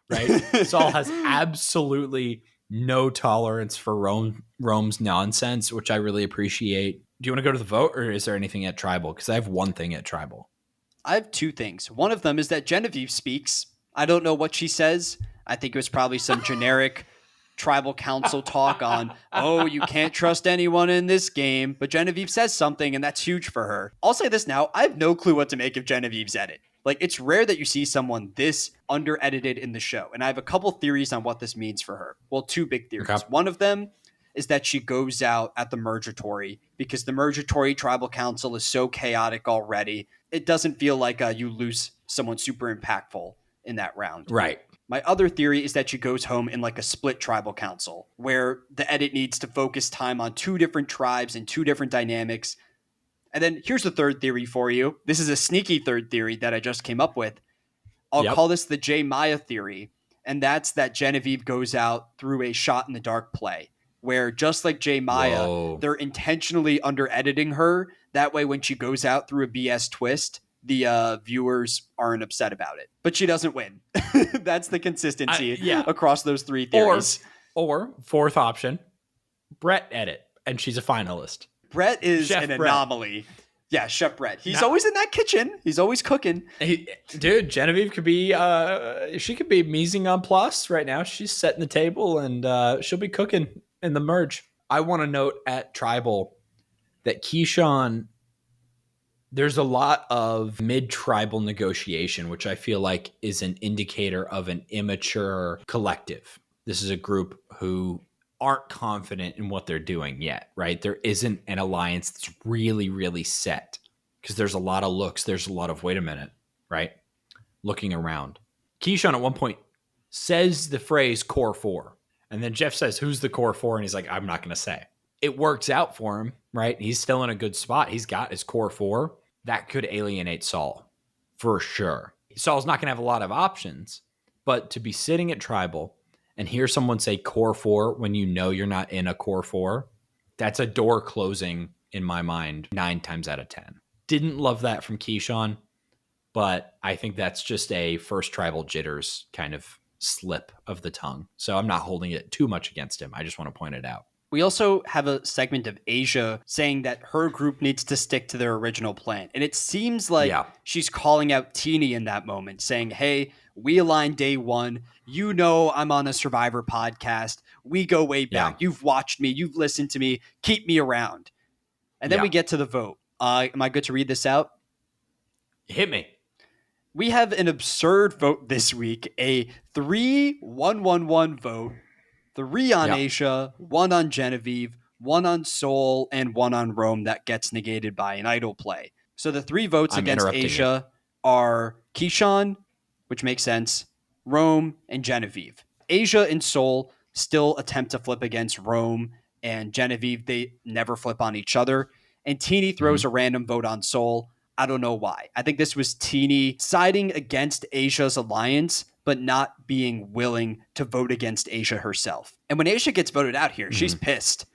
Right? Saul has absolutely no tolerance for Rome's nonsense, which I really appreciate. Do you want to go to the vote or is there anything at Tribal? Because I have one thing at Tribal. I have two things. One of them is that Genevieve speaks. I don't know what she says. I think it was probably some generic Tribal Council talk on, oh, you can't trust anyone in this game. But Genevieve says something, and that's huge for her. I'll say this now. I have no clue what to make of Genevieve's edit. Like, it's rare that you see someone this under-edited in the show. And I have a couple theories on what this means for her. Well, two big theories. Okay. One of them is that she goes out at the Mergatory because the Mergatory Tribal Council is so chaotic already. It doesn't feel like you lose someone super impactful in that round. Right. My other theory is that she goes home in like a split Tribal Council where the edit needs to focus time on 2 different tribes and 2 different dynamics. And then here's the third theory for you. This is a sneaky third theory that I just came up with. I'll call this the J Maya theory. And that's that Genevieve goes out through a shot in the dark play where just like J Maya, they're intentionally under editing her. That way, when she goes out through a BS twist, the viewers aren't upset about it. But she doesn't win. That's the consistency across those 3 theories. Or fourth option, Brett edit, and she's a finalist. Brett is Chef an Brett. Anomaly. Yeah, Chef Brett. He's always in that kitchen. He's always cooking. Dude, Genevieve could be, she could be mise en place right now. She's setting the table, and she'll be cooking in the merge. I want to note at Tribal that Keyshawn, there's a lot of mid-tribal negotiation, which I feel like is an indicator of an immature collective. This is a group who aren't confident in what they're doing yet, right? There isn't an alliance that's really, really set because there's a lot of looks. There's a lot of, wait a minute, right? Looking around. Keyshawn at one point says the phrase core 4. And then Jeff says, who's the core 4? And he's like, I'm not going to say. It works out for him, right? He's still in a good spot. He's got his core 4. That could alienate Saul for sure. Saul's not going to have a lot of options, but to be sitting at Tribal and hear someone say core 4 when you know you're not in a core 4, that's a door closing in my mind 9 times out of 10. Didn't love that from Keyshawn, but I think that's just a first Tribal jitters kind of slip of the tongue. So I'm not holding it too much against him. I just want to point it out. We also have a segment of Asia saying that her group needs to stick to their original plan. And it seems like she's calling out Teeny in that moment, saying, hey, we aligned day 1. You know I'm on a Survivor podcast. We go way back. You've watched me. You've listened to me. Keep me around. And then we get to the vote. Am I good to read this out? Hit me. We have an absurd vote this week, a 3-1-1-1 vote. 3 on Asia, 1 on Genevieve, 1 on Seoul, and 1 on Rome that gets negated by an idol play. So the 3 votes against Asia are Keyshawn, which makes sense, Rome, and Genevieve. Asia and Seoul still attempt to flip against Rome and Genevieve. They never flip on each other. And Teeny throws a random vote on Seoul. I don't know why. I think this was Teeny siding against Asia's alliance, but not being willing to vote against Asia herself. And when Asia gets voted out here, she's pissed.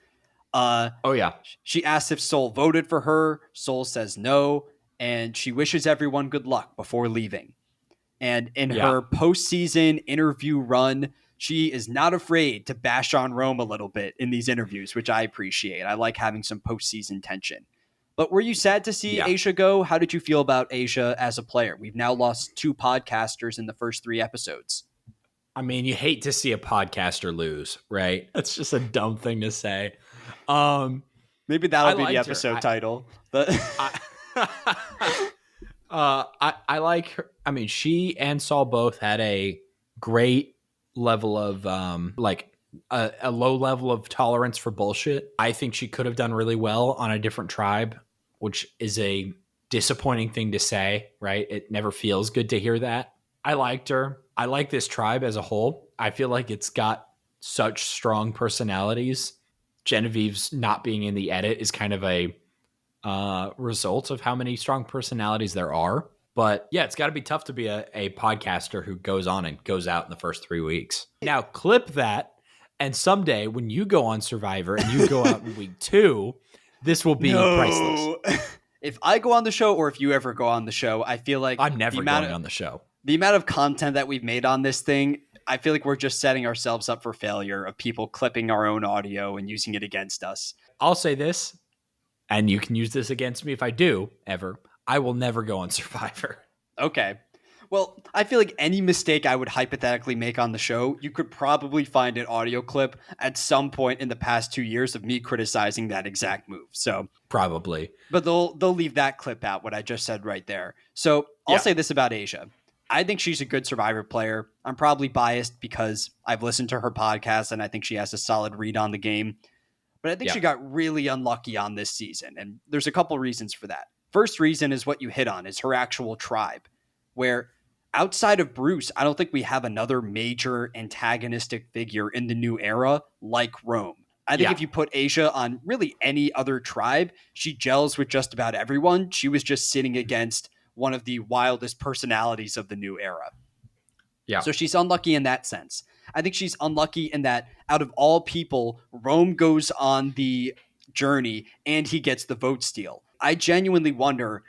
She asks if Seoul voted for her. Seoul says no, and she wishes everyone good luck before leaving. And in her postseason interview run, she is not afraid to bash on Rome a little bit in these interviews, which I appreciate. I like having some postseason tension. But were you sad to see Yeah. Asia go? How did you feel about Asia as a player? We've now lost 2 podcasters in the first 3 episodes. I mean, you hate to see a podcaster lose, right? That's just a dumb thing to say. Um, Maybe I that'll be the liked her. episode title. But I, I like her. I mean, she and Saul both had a great level of like a low level of tolerance for bullshit. I think she could have done really well on a different tribe, which is a disappointing thing to say, right? It never feels good to hear that. I liked her. I like this tribe as a whole. I feel like it's got such strong personalities. Genevieve's not being in the edit is kind of a result of how many strong personalities there are. But yeah, it's got to be tough to be a podcaster who goes on and goes out in the first 3 weeks. Now, clip that. And someday when you go on Survivor and you go out in week 2, this will be priceless. If I go on the show or if you ever go on the show, I feel like I'm never going on the show. The amount of content that we've made on this thing, I feel like we're just setting ourselves up for failure of people clipping our own audio and using it against us. I'll say this, and you can use this against me if I do ever. I will never go on Survivor. Okay. Well, I feel like any mistake I would hypothetically make on the show, you could probably find an audio clip at some point in the past 2 years of me criticizing that exact move. So probably. But they'll leave that clip out, what I just said right there. So I'll say this about Asia. I think she's a good Survivor player. I'm probably biased because I've listened to her podcast and I think she has a solid read on the game. But I think she got really unlucky on this season. And there's a couple reasons for that. First reason is what you hit on, is her actual tribe, where outside of Bruce, I don't think we have another major antagonistic figure in the new era like Rome. I think if you put Asia on really any other tribe, she gels with just about everyone. She was just sitting against one of the wildest personalities of the new era. Yeah. So she's unlucky in that sense. I think she's unlucky in that out of all people, Rome goes on the journey and he gets the vote steal. I genuinely wonder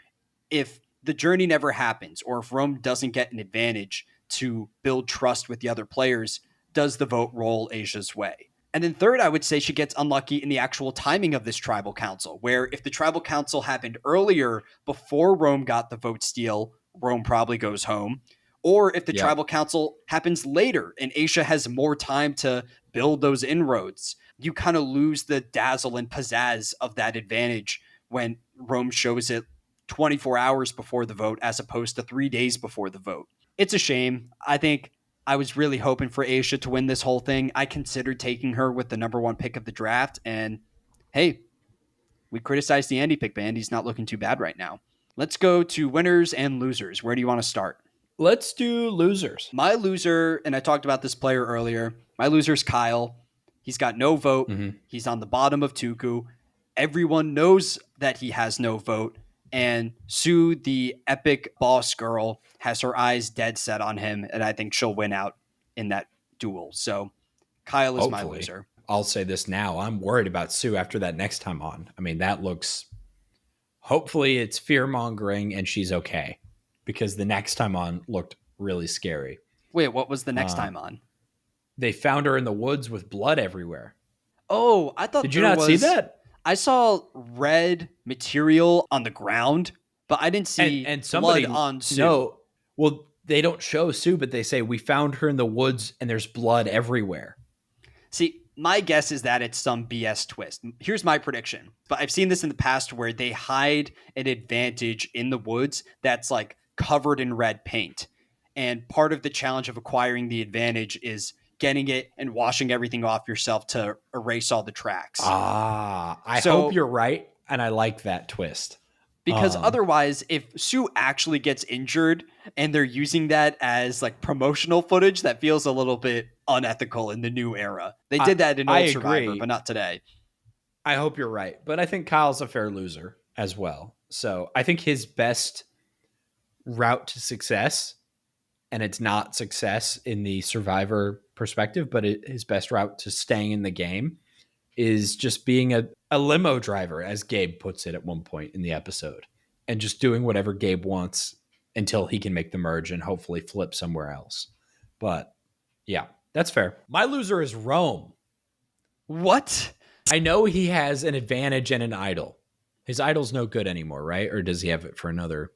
if the journey never happens or if Rome doesn't get an advantage to build trust with the other players, does the vote roll Asia's way? And then third, I would say she gets unlucky in the actual timing of this tribal council, where if the tribal council happened earlier before Rome got the vote steal, Rome probably goes home. Or if the tribal council happens later and Asia has more time to build those inroads, you kind of lose the dazzle and pizzazz of that advantage when Rome shows it 24 hours before the vote as opposed to 3 days before the vote. It's a shame. I think I was really hoping for Asia to win this whole thing. I considered taking her with the number 1 pick of the draft. And hey, we criticized the Andy pick, but Andy's not looking too bad right now. Let's go to winners and losers. Where do you want to start? Let's do losers. My loser, and I talked about this player earlier, my loser is Kyle. He's got no vote. Mm-hmm. He's on the bottom of Tuku. Everyone knows that he has no vote. And Sue, the epic boss girl, has her eyes dead set on him, and I think she'll win out in that duel. So Kyle is my loser. I'll say this now. I'm worried about Sue after that next time on. I mean, that looks... Hopefully it's fear-mongering and she's okay, because the next time on looked really scary. Wait, what was the next time on? They found her in the woods with blood everywhere. Oh, I thought Did you not see that? I saw red material on the ground, but I didn't see and somebody, blood on Sue. No, well, they don't show Sue, but they say, we found her in the woods and there's blood everywhere. See, my guess is that it's some BS twist. Here's my prediction. But I've seen this in the past where they hide an advantage in the woods that's like covered in red paint. And part of the challenge of acquiring the advantage is getting it and washing everything off yourself to erase all the tracks. I hope you're right. And I like that twist. Because otherwise, if Sue actually gets injured and they're using that as like promotional footage, that feels a little bit unethical in the new era. They did that in old Survivor, but not today. I hope you're right. But I think Kyle's a fair loser as well. So I think his best route to success, and it's not success in the Survivor perspective, but his best route to staying in the game is just being a limo driver, as Gabe puts it at one point in the episode, and just doing whatever Gabe wants until he can make the merge and hopefully flip somewhere else. But yeah, That's fair. My loser is Rome. What? I know he has an advantage and an idol. His idol's no good anymore, right? Or does he have it for another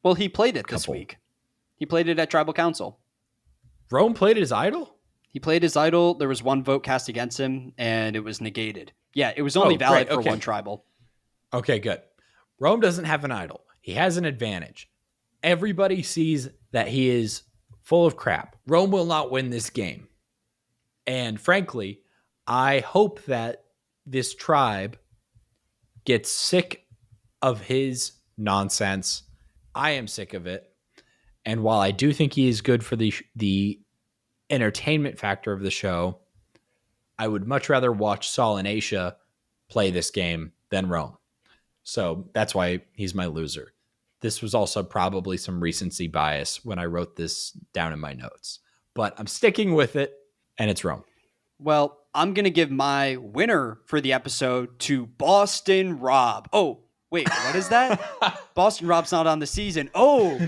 Well, he played it this couple? week. He played it at Tribal Council. Rome played his idol? He played his idol. There was one vote cast against him, and it was negated. Yeah, it was only valid for one tribal. Okay, good. Rome doesn't have an idol. He has an advantage. Everybody sees that he is full of crap. Rome will not win this game. And frankly, I hope that this tribe gets sick of his nonsense. I am sick of it. And while I do think he is good for the entertainment factor of the show, I would much rather watch Saul and Aisha play this game than Rome. So that's why he's my loser. This was also probably some recency bias when I wrote this down in my notes, but I'm sticking with it, and it's Rome. Well, I'm going to give my winner for the episode to Boston Rob. Oh, wait, what is that? Boston Rob's not on the season. Oh,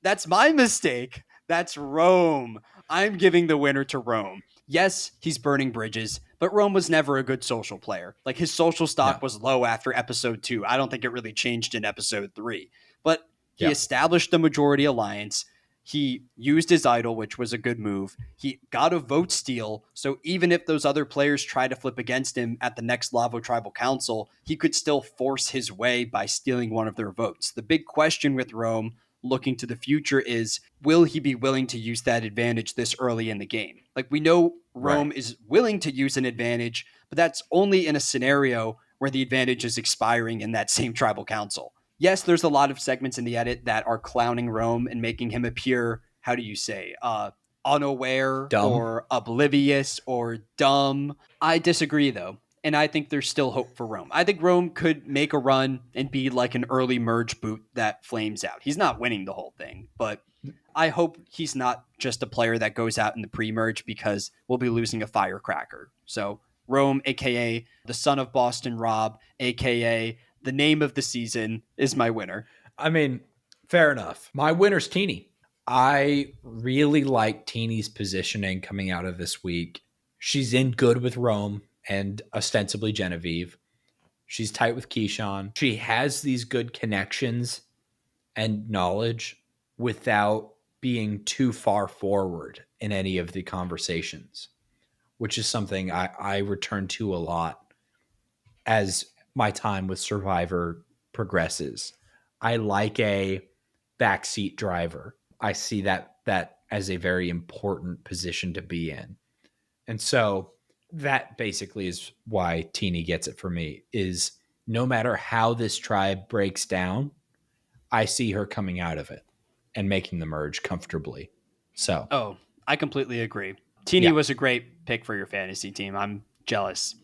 that's my mistake. That's Rome. I'm giving the winner to Rome. Yes, he's burning bridges, but Rome was never a good social player. Like, his social stock was low after episode 2. I don't think it really changed in episode 3. But he established the majority alliance. He used his idol, which was a good move. He got a vote steal, so even if those other players try to flip against him at the next Lavo Tribal Council, he could still force his way by stealing one of their votes. The big question with Rome looking to the future is, will he be willing to use that advantage this early in the game? Like, we know Rome is willing to use an advantage, but that's only in a scenario where the advantage is expiring in that same tribal council. Yes, there's a lot of segments in the edit that are clowning Rome and making him appear, how do you say, unaware or oblivious or dumb. I disagree, though. And I think there's still hope for Rome. I think Rome could make a run and be like an early merge boot that flames out. He's not winning the whole thing, but I hope he's not just a player that goes out in the pre-merge, because we'll be losing a firecracker. So Rome, a.k.a. the son of Boston Rob, a.k.a. the name of the season, is my winner. I mean, fair enough. My winner's Teeny. I really like Teeny's positioning coming out of this week. She's in good with Rome and ostensibly Genevieve. She's tight with Keyshawn. She has these good connections and knowledge without being too far forward in any of the conversations, which is something I return to a lot as my time with Survivor progresses. I like a backseat driver. I see that as a very important position to be in. And so that basically is why Teeny gets it for me, is no matter how this tribe breaks down, I see her coming out of it and making the merge comfortably. So, I completely agree. Teeny was a great pick for your fantasy team. I'm jealous.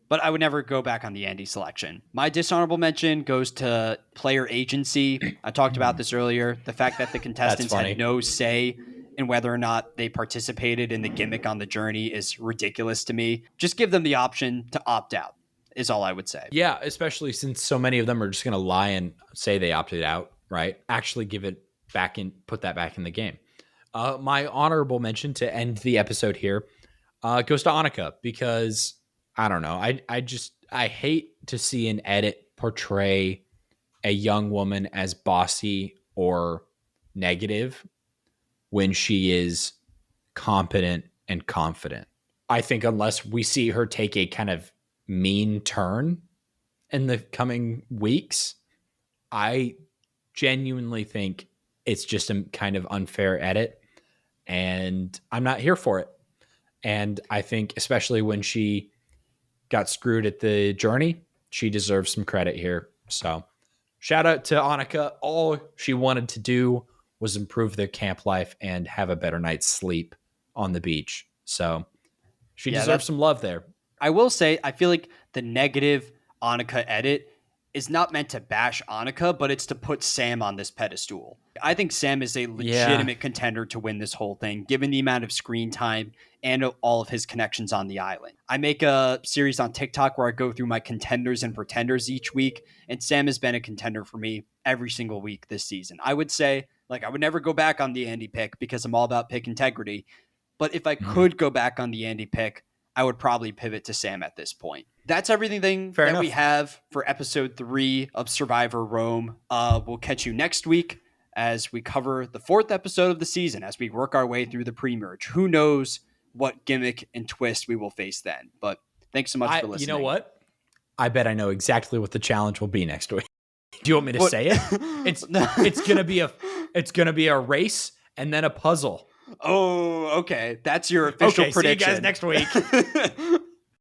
But I would never go back on the Andy selection. My dishonorable mention goes to player agency. I talked about this earlier. The fact that the contestants had no say in whether or not they participated in the gimmick on the journey is ridiculous to me. Just give them the option to opt out, is all I would say. Yeah, especially since so many of them are just going to lie and say they opted out, right? Actually give it back in, put that back in the game. My honorable mention to end the episode here goes to Annika, because I don't know. I hate to see an edit portray a young woman as bossy or negative when she is competent and confident. I think unless we see her take a kind of mean turn in the coming weeks, I genuinely think it's just a kind of unfair edit, and I'm not here for it. And I think especially when she got screwed at the journey, she deserves some credit here. So shout out to Annika. All she wanted to do was improve their camp life and have a better night's sleep on the beach. So she deserves some love there. I will say, I feel like the negative Annika edit is not meant to bash Annika, but it's to put Sam on this pedestal. I think Sam is a legitimate contender to win this whole thing, given the amount of screen time and all of his connections on the island. I make a series on TikTok where I go through my contenders and pretenders each week, and Sam has been a contender for me every single week this season. I would say, like, I would never go back on the Andy pick because I'm all about pick integrity, But if I could go back on the Andy pick, I would probably pivot to Sam at this point. That's everything Fair that enough. we have for episode 3 of Survivor Rome. We'll catch you next week as we cover the 4th episode of the season, as we work our way through the pre-merge. Who knows what gimmick and twist we will face then. But thanks so much for listening. You know what? I bet I know exactly what the challenge will be next week. Do you want me to say it? It's gonna be a race and then a puzzle. Oh, okay. That's your official prediction. See you guys next week.